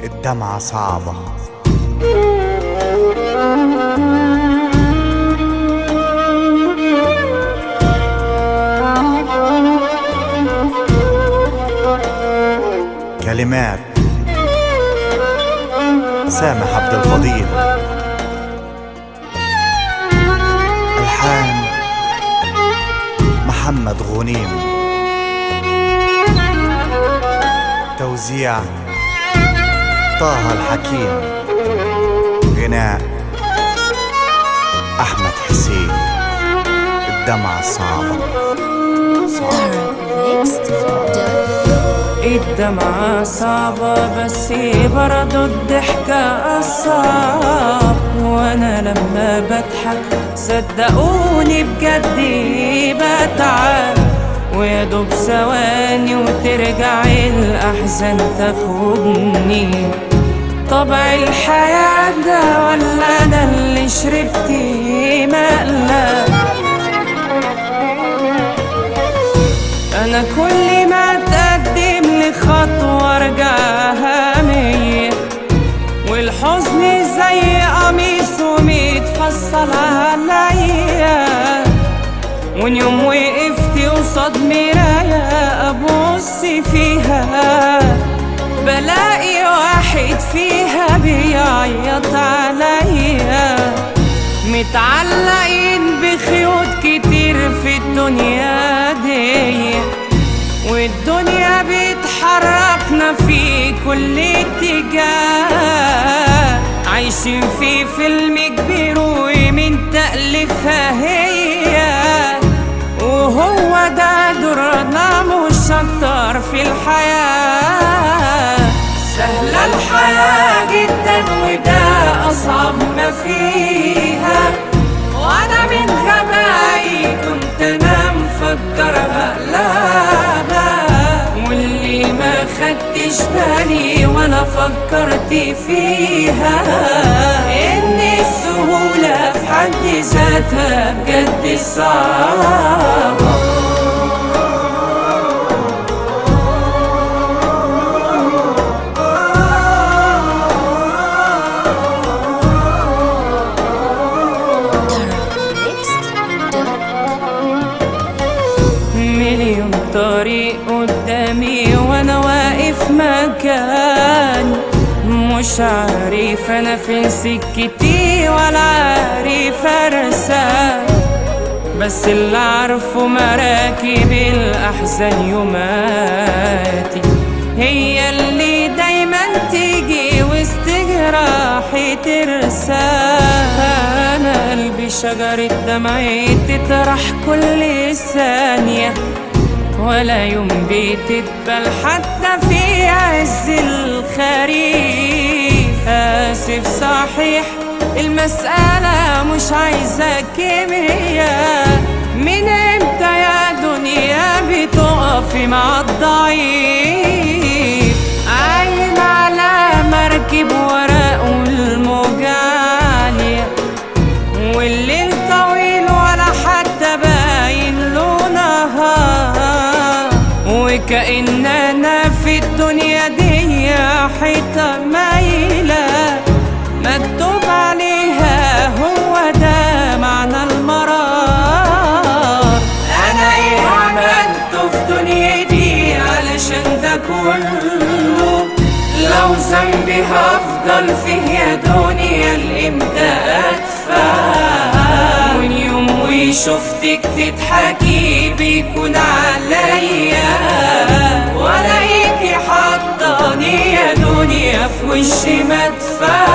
الدمعة صعبة. كلمات سامح عبد الفضيل، ألحان محمد غنيم، توزيع طه الحكيم، غناء أحمد حسين. الدمعة صعبة. الدمعة صعبة بس برضو الضحكة أصعب، وأنا لما بضحك صدقوني بجد بتعب، ويا دوب ثواني وترجع الأحزان تاخدني. طبع الحياة ده ولا أنا اللي شربت مقلب؟ أنا كل ما أتقدم لخطوة أرجعها 100، والحزن زي قميص ومتفصل عليا. وإن يوم وقفت قصاد مراية أبص فيها بلاقي واحد فيها بيعيط عليا. متعلقين بخيوط كتير في الدنيا دي، والدنيا بتحركنا في كل اتجاه. عايشين في فيلم كبير ومن تأليفها هي، وهو ده دورنا مش أكتر في الحياة. سهلة الحياة جدا وده أصعب ما فيها، وأنا من غبائي كنت أنا مفكر بقلبها، واللي ما خدتش بالي ولا فكرت فيها إن السهولة في حد ذاتها بجد صعبة. مليون طريق قدامي وانا واقف مكاني، مش عارف انا فين سكتي ولا عارف ارسم، بس اللي عارفه مراكب الاحزان يوماتي هي اللي دايما تيجي وسط جراحي ترسم. انا قلبي شجرة دمعي تطرح كل ثانية، ولا يوم بتتبل حتى في عز الخريف. آسف صحيح المسألة مش عايزة كيمياء، من امتى يا دنيا بتقفي مع الضعيف؟ عايم على مركب ورق والموج عالية، والليل طويل ولا حتى باين له نهار، وكأن أنا في الدنيا دي حيطة مايلة مكتوب عليها هو ده معنى المرار. أنا إيه عملته في دنيتي علشان ده كله؟ لو ذنبي هفضل فيه يا دنيا لإمتى أدفع؟ وإن يوم وشفتك تضحكي بيكون عليا، ولاقيكي حطاني يا دنيا في وشي مدفع.